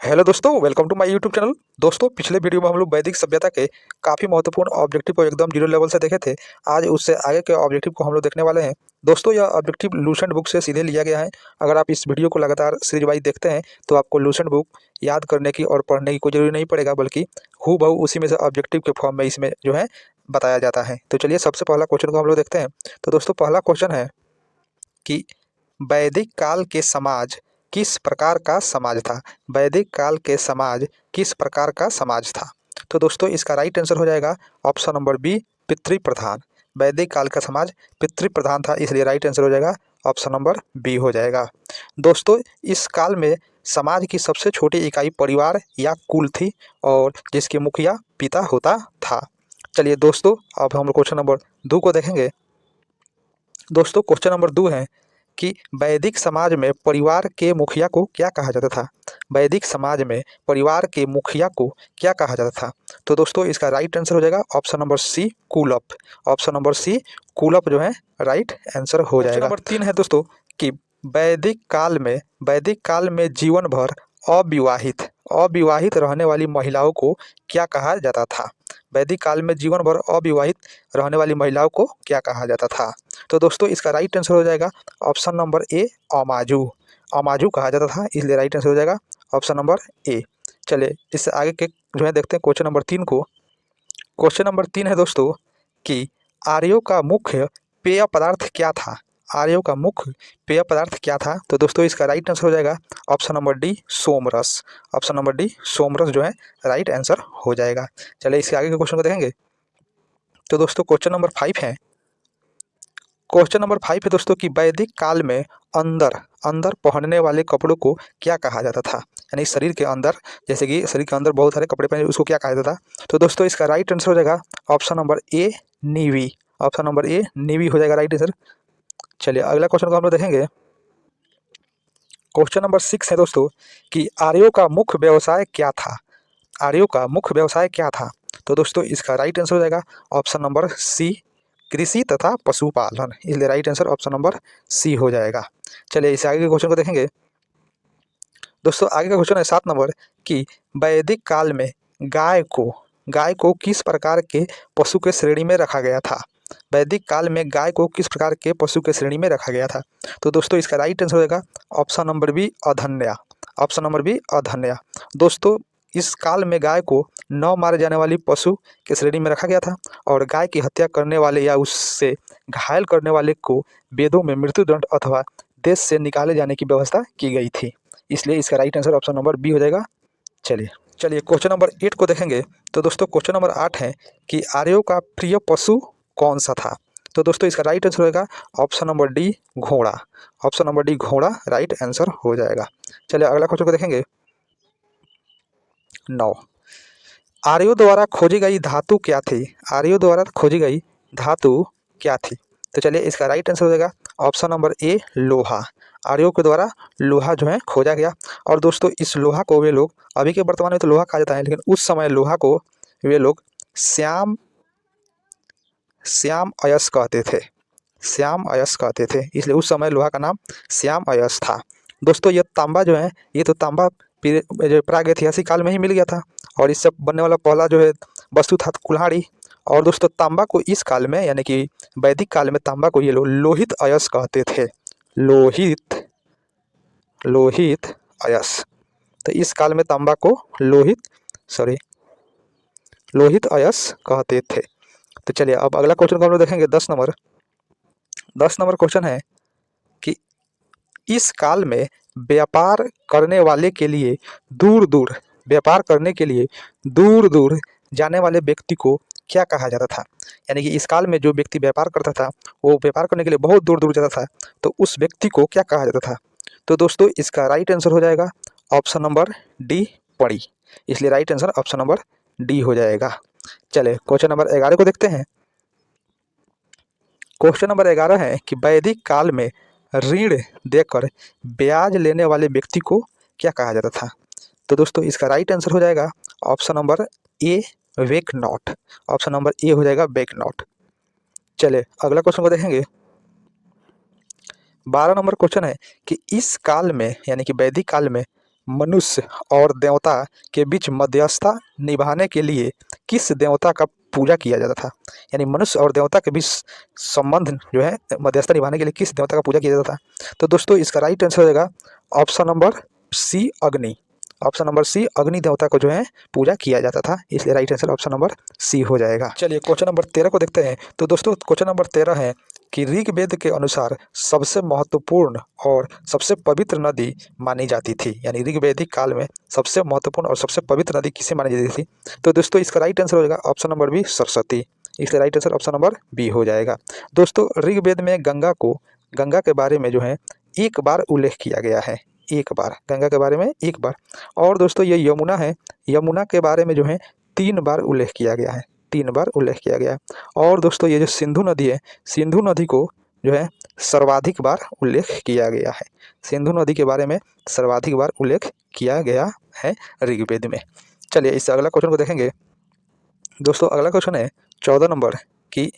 Hello दोस्तों, welcome to my YouTube channel. दोस्तों, पिछले वीडियो में हम लोग वैदिक सभ्यता के काफ़ी महत्वपूर्ण ऑब्जेक्टिव को एकदम जीरो लेवल से देखे थे। आज उससे आगे के ऑब्जेक्टिव को हम लोग देखने वाले हैं। दोस्तों, यह ऑब्जेक्टिव लूसेंट बुक से सीधे लिया गया है। अगर आप इस वीडियो को लगातार सीरीज वाइज देखते हैं तो आपको लूसेंट बुक याद करने की और पढ़ने की कोई जरूरी नहीं पड़ेगा, बल्कि हूबहू उसी में से ऑब्जेक्टिव के फॉर्म में इसमें जो है बताया जाता है। तो चलिए सबसे पहला क्वेश्चन को हम लोग देखते हैं। तो दोस्तों, पहला क्वेश्चन है कि वैदिक काल के समाज किस प्रकार का समाज था। वैदिक काल के समाज किस प्रकार का समाज था। तो दोस्तों, इसका राइट आंसर हो जाएगा ऑप्शन नंबर बी, पितृ प्रधान। वैदिक काल का समाज पितृ प्रधान था, इसलिए राइट आंसर हो जाएगा ऑप्शन नंबर बी हो जाएगा। दोस्तों, इस काल में समाज की सबसे छोटी इकाई परिवार या कुल थी और जिसके मुखिया पिता होता था। चलिए दोस्तों, अब हम क्वेश्चन नंबर 2 को देखेंगे। दोस्तों, क्वेश्चन नंबर 2 है कि वैदिक समाज में परिवार के मुखिया को क्या कहा जाता था। वैदिक समाज में परिवार के मुखिया को क्या कहा जाता था। तो दोस्तों, इसका राइट आंसर हो जाएगा ऑप्शन नंबर सी, कूलप। ऑप्शन नंबर सी, कूलप जो है राइट आंसर हो जाएगा। नंबर 3 है दोस्तों कि वैदिक काल में जीवन भर अविवाहित अविवाहित रहने वाली महिलाओं को क्या कहा जाता था। वैदिक काल में जीवन भर अविवाहित रहने वाली महिलाओं को क्या कहा जाता था। तो दोस्तों, इसका राइट आंसर हो जाएगा ऑप्शन नंबर ए, अमाजू। अमाजू कहा जाता था, इसलिए राइट आंसर हो जाएगा ऑप्शन नंबर ए। चलिए इससे आगे के जो है देखते हैं क्वेश्चन नंबर 3 को। क्वेश्चन नंबर 3 है दोस्तों कि आर्यों का मुख्य पेय पदार्थ क्या था। आर्यों का मुख्य पेय पदार्थ क्या था। तो दोस्तों, इसका राइट आंसर हो जाएगा ऑप्शन नंबर डी, सोमरस। ऑप्शन नंबर डी, सोमरस जो है राइट आंसर हो जाएगा। चलिए इसके आगे के क्वेश्चन को देखेंगे। तो दोस्तों, क्वेश्चन नंबर 5 है। क्वेश्चन नंबर 5 है दोस्तों कि वैदिक काल में अंदर पहनने वाले कपड़ों को क्या कहा जाता था। यानी शरीर के अंदर, जैसे कि शरीर के अंदर बहुत सारे कपड़े पहने, उसको क्या कहा जाता था। तो दोस्तों, इसका राइट आंसर हो जाएगा ऑप्शन नंबर ए, नीवी। ऑप्शन नंबर ए, नीवी हो जाएगा राइट आंसर। चलिए अगला क्वेश्चन को हम लोग देखेंगे। क्वेश्चन नंबर 6 है दोस्तों कि आर्यों का मुख्य व्यवसाय क्या था। आर्यों का मुख्य व्यवसाय क्या था। तो दोस्तों, इसका राइट आंसर हो जाएगा ऑप्शन नंबर सी, कृषि तथा पशुपालन, इसलिए right answer option number C हो जाएगा। चलिए इस आगे के क्वेश्चन को देखेंगे। दोस्तों, आगे का क्वेश्चन है 7 नंबर कि वैदिक काल में गाय को किस प्रकार के पशु के श्रेणी में रखा गया था। वैदिक काल में गाय को किस प्रकार के पशु के श्रेणी में रखा गया था। तो दोस्तों, इसका राइट आंसर हो जाएगा ऑप्शन नंबर बी, अधन्या। ऑप्शन नंबर बी, अधन्या। दोस्तों, इस काल में गाय को न मारे जाने वाली पशु के श्रेणी में रखा गया था और गाय की हत्या करने वाले या उससे घायल करने वाले को वेदों में मृत्युदंड अथवा देश से निकाले जाने की व्यवस्था की गई थी, इसलिए इसका right answer option number B हो जाएगा। चलिए क्वेश्चन नंबर 8 को देखेंगे। तो दोस्तों, क्वेश्चन नंबर 8 है कि आर्यों का प्रिय पशु कौन सा था। तो दोस्तों, इसका राइट आंसर होगा ऑप्शन नंबर डी, घोड़ा। ऑप्शन नंबर डी, घोड़ा राइट आंसर हो जाएगा। चलिए अगला क्वेश्चन को देखेंगे। 9, आर्यों द्वारा खोजी गई धातु क्या थी। आर्यों द्वारा खोजी गई धातु क्या थी। तो चलिए इसका राइट आंसर हो जाएगा ऑप्शन नंबर ए, लोहा। आर्यों के द्वारा लोहा जो है खोजा गया। और दोस्तों, इस लोहा को वे लोग, अभी के वर्तमान में तो लोहा कहा जाता है, लेकिन उस समय लोहा को वे लोग श्याम अयस कहते थे। श्याम अयस कहते थे, इसलिए उस समय लोहा का नाम श्याम अयस था। दोस्तों, यह तांबा जो है, ये तो तांबा जो प्रागैतिहासिक काल में ही मिल गया था और इससे बनने वाला पहला जो है वस्तु था कुल्हाड़ी। और दोस्तों, तांबा को इस काल में, यानी कि वैदिक काल में, तांबा को ये लोग लोहित अयस कहते थे। लोहित अयस। तो इस काल में तांबा को लोहित अयस कहते थे। तो चलिए अब अगला क्वेश्चन को हम लोग देखेंगे। 10 नंबर क्वेश्चन है कि इस काल में व्यापार करने के लिए दूर दूर जाने वाले व्यक्ति को क्या कहा जाता था। यानी कि इस काल में जो व्यक्ति व्यापार करता था, वो व्यापार करने के लिए बहुत दूर दूर जाता था, तो उस व्यक्ति को क्या कहा जाता था। तो दोस्तों, इसका राइट आंसर हो जाएगा ऑप्शन नंबर डी, पड़ी। इसलिए right answer option number D हो जाएगा। चले क्वेश्चन नंबर 11 को देखते हैं। क्वेश्चन नंबर 11 है कि वैदिक काल में ऋण देकर ब्याज लेने वाले व्यक्ति को क्या कहा जाता था। तो दोस्तों, इसका राइट आंसर हो जाएगा option number A, wake not. Option number A हो जाएगा वेक नॉट। चले अगला क्वेश्चन को देखेंगे। 12 नंबर क्वेश्चन है कि इस काल में, यानी कि वैदिक काल में, मनुष्य और देवता के बीच मध्यस्थता निभाने के लिए किस देवता का पूजा किया जाता था। यानी मनुष्य और देवता के बीच संबंध जो है मध्यस्थता निभाने के लिए किस देवता का पूजा किया जाता था। तो दोस्तों इसका राइट आंसर हो जाएगा ऑप्शन नंबर सी, अग्नि। ऑप्शन नंबर सी, अग्नि देवता को जो है पूजा किया जाता था, इसलिए right answer option number C हो जाएगा। चलिए क्वेश्चन नंबर 13 को देखते हैं। तो दोस्तों क्वेश्चन नंबर 13 है कि ऋग्वेद के अनुसार सबसे महत्वपूर्ण और सबसे पवित्र नदी मानी जाती थी। यानी ऋग्वैदिक काल में सबसे महत्वपूर्ण और सबसे पवित्र नदी किसे मानी जाती थी। तो दोस्तों इसका राइट आंसर हो जाएगा ऑप्शन नंबर बी, सरस्वती। इसलिए right answer option number B हो जाएगा। दोस्तों ऋग्वेद में गंगा के बारे में जो है एक बार उल्लेख किया गया है, एक बार गंगा के बारे में एक बार। और दोस्तों ये यमुना है, यमुना के बारे में जो है 3 बार उल्लेख किया गया है, 3 बार उल्लेख किया गया है। और दोस्तों ये जो सिंधु नदी है, सिंधु नदी को जो है सर्वाधिक बार उल्लेख किया गया है, सिंधु नदी के बारे में सर्वाधिक बार उल्लेख किया गया है ऋग्वेद में। चलिए इससे अगला क्वेश्चन को देखेंगे। दोस्तों अगला क्वेश्चन है 14 नंबर की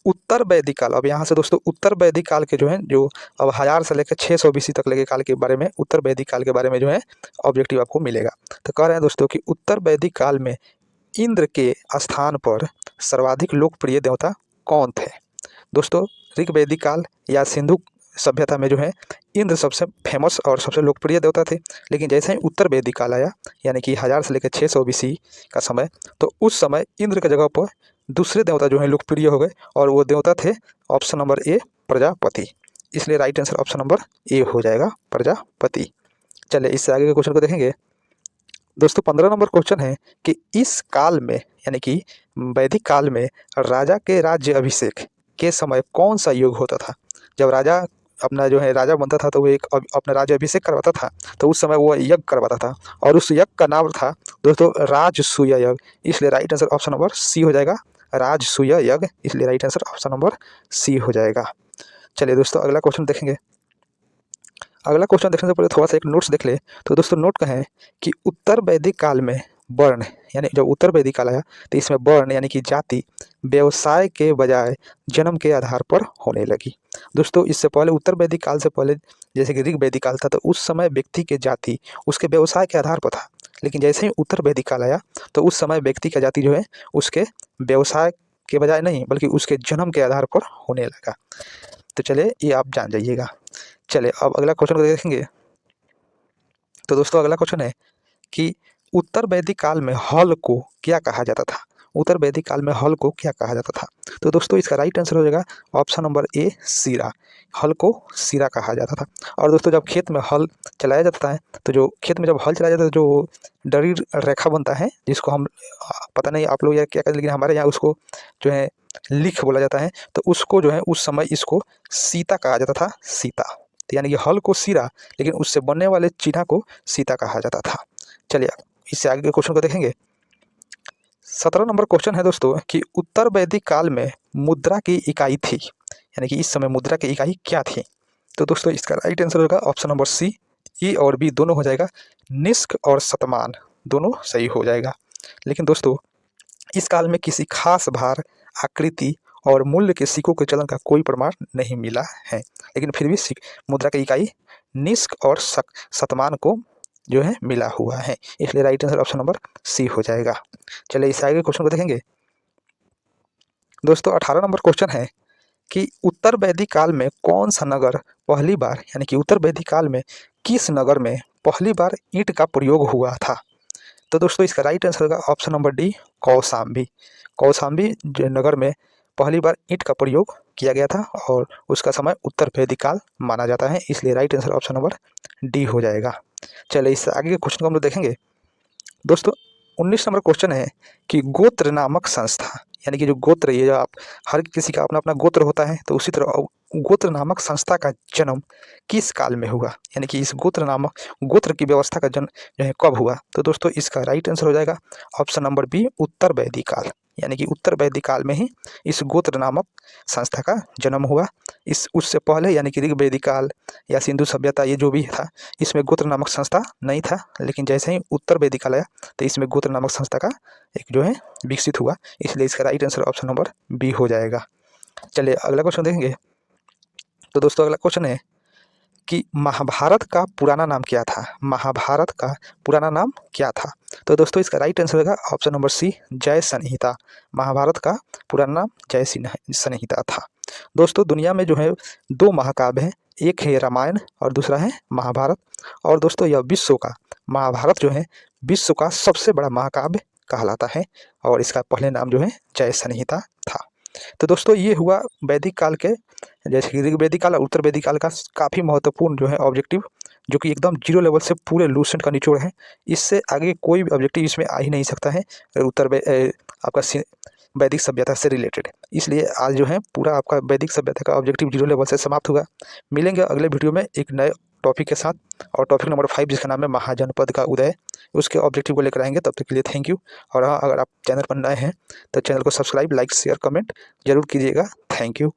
उत्तर वैदिक काल। अब यहाँ से दोस्तों उत्तर वैदिक काल के जो है जो अब 1000 से लेकर 600 BC तक लगे काल के बारे में, उत्तर वैदिक काल के बारे में जो है ऑब्जेक्टिव आपको मिलेगा। तो कह रहे हैं दोस्तों कि उत्तर वैदिक काल में इंद्र के स्थान पर सर्वाधिक लोकप्रिय देवता कौन थे। दोस्तों ऋग्वैदिक काल या सिंधु सभ्यता में जो है इंद्र सबसे फेमस और सबसे लोकप्रिय देवता थे। लेकिन जैसे ही उत्तर वैदिक काल आया, यानी कि 1000 से लेकर 600 BC का समय, तो उस समय इंद्र के जगह पर दूसरे देवता जो है लोकप्रिय हो गए, और वो देवता थे ऑप्शन नंबर ए, प्रजापति। इसलिए right answer option number A हो जाएगा, प्रजापति। चलिए इससे आगे के क्वेश्चन को देखेंगे। दोस्तों 15 नंबर क्वेश्चन है कि इस काल में यानी कि वैदिक काल में राजा के राज्य अभिषेक के समय कौन सा योग होता था। जब राजा अपना जो है राजा बनता था तो वो एक अपना राज्य अभिषेक करवाता था, तो उस समय वो यज्ञ करवाता था, और उस यज्ञ का नाम था दोस्तों राजसूय यज्ञ। इसलिए right answer option number C हो जाएगा, राजसूय यज्ञ। इसलिए right answer option number C हो जाएगा। चलिए दोस्तों अगला क्वेश्चन देखेंगे। अगला क्वेश्चन देखने से पहले थोड़ा सा एक नोट्स देख ले। तो दोस्तों नोट कहें कि उत्तर वैदिक काल में वर्ण, यानी जब उत्तर वैदिक काल आया तो इसमें वर्ण यानी कि जाति व्यवसाय के बजाय जन्म के आधार पर होने लगी। दोस्तों इससे पहले उत्तर वैदिक काल से पहले जैसे कि ऋग्वैदिक काल था, तो उस समय व्यक्ति के जाति उसके व्यवसाय के आधार पर था। लेकिन जैसे ही उत्तर वैदिक काल आया तो उस समय व्यक्ति का जाति जो है उसके व्यवसाय के बजाय नहीं बल्कि उसके जन्म के आधार पर होने लगा। तो चलिए ये आप जान जाइएगा। चलिए अब अगला क्वेश्चन को देखेंगे। तो दोस्तों अगला क्वेश्चन है कि उत्तर वैदिक काल में हल को क्या कहा जाता था। उत्तर वैदिक काल में हल को क्या कहा जाता था। तो दोस्तों इसका राइट आंसर हो जाएगा ऑप्शन नंबर ए, सिरा। हल को सिरा कहा जाता था। और दोस्तों जब खेत में हल चलाया जाता है, तो जो खेत में जब हल चलाया जाता है जो डरी रेखा बनता है, जिसको हम पता नहीं आप लोग या क्या कहते हैं, लेकिन हमारे यहाँ उसको जो है लिख बोला जाता है, तो उसको जो है उस समय इसको सीता कहा जाता था, सीता। तो यानी कि हल को सिरा, लेकिन उससे बनने वाले चिन्ह को सीता कहा जाता था। चलिए इससे आगे के क्वेश्चन को देखेंगे। 17 नंबर क्वेश्चन है दोस्तों कि उत्तर वैदिक काल में मुद्रा की इकाई थी, यानी कि इस समय मुद्रा की इकाई क्या थी। तो दोस्तों इसका राइट आंसर होगा ऑप्शन नंबर सी, ए और बी दोनों हो जाएगा, निष्क और शतमान दोनों सही हो जाएगा। लेकिन दोस्तों इस काल में किसी खास भार, आकृति और मूल्य के सिक्कों के चलन का कोई प्रमाण नहीं मिला है, लेकिन फिर भी मुद्रा की इकाई निष्क और शतमान को जो है मिला हुआ है। इसलिए right answer option number C हो जाएगा। चलिए इस आगे क्वेश्चन को देखेंगे। दोस्तों 18 नंबर क्वेश्चन है कि उत्तर वैदिक काल में कौन सा नगर पहली बार, यानी कि उत्तर वैदिक काल में किस नगर में पहली बार ईंट का प्रयोग हुआ था। तो दोस्तों इसका राइट आंसर होगा option number D, Kaushambi. Kaushambi नगर में पहली बार ईंट का प्रयोग किया गया था, और उसका समय उत्तर वैदिक काल माना जाता है। इसलिए right answer option number D हो जाएगा। चलिए इससे आगे के क्वेश्चन को हम लोग देखेंगे। दोस्तों 19 नंबर क्वेश्चन है कि गोत्र नामक संस्था, यानी कि जो गोत्र, ये जो आप हर किसी का अपना अपना गोत्र होता है, तो उसी तरह गोत्र नामक संस्था का जन्म किस काल में हुआ, यानी कि इस गोत्र की व्यवस्था का जन्म जो है कब हुआ। तो दोस्तों इसका राइट आंसर हो जाएगा ऑप्शन नंबर बी, उत्तर वैदिक काल। यानी कि उत्तर वैदिक काल में ही इस गोत्र नामक संस्था का जन्म हुआ। उससे पहले यानी कि ऋग्वैदिक काल या सिंधु सभ्यता ये जो भी था, इसमें गोत्र नामक संस्था नहीं था। लेकिन जैसे ही उत्तर वैदिक काल आया तो इसमें गोत्र नामक संस्था का एक जो है विकसित हुआ। इसलिए इसका right answer option number B हो जाएगा। चलिए अगला क्वेश्चन देखेंगे। तो दोस्तों अगला क्वेश्चन है कि महाभारत का पुराना नाम क्या था। महाभारत का पुराना नाम क्या था। तो दोस्तों इसका राइट आंसर होगा ऑप्शन नंबर सी, जय संहिता। महाभारत का पुराना नाम जय संहिता था। दोस्तों दुनिया में जो है 2 महाकाव्य हैं, एक है रामायण और दूसरा है महाभारत। और दोस्तों यह विश्व का, महाभारत जो है विश्व का सबसे बड़ा महाकाव्य कहलाता है और इसका पहले नाम जो है जय संहिता था। तो दोस्तों ये हुआ वैदिक काल के, जैसे कि ऋग्वैदिक काल और उत्तर वैदिक काल का काफ़ी महत्वपूर्ण जो है ऑब्जेक्टिव, जो कि एकदम जीरो लेवल से पूरे लूसेंट का निचोड़ है। इससे आगे कोई भी ऑब्जेक्टिव इसमें आ ही नहीं सकता है आपका वैदिक सभ्यता से रिलेटेड। इसलिए आज जो है पूरा आपका वैदिक सभ्यता का ऑब्जेक्टिव जीरो लेवल से समाप्त होगा। मिलेंगे अगले वीडियो में एक नए टॉपिक के साथ, और टॉपिक नंबर 5 जिसका नाम है महाजनपद का उदय, उसके ऑब्जेक्टिव को लेकर आएंगे। तब तक के लिए थैंक यू। और हाँ, अगर आप चैनल पर नए हैं तो चैनल को सब्सक्राइब, लाइक, शेयर, कमेंट जरूर कीजिएगा। Thank you.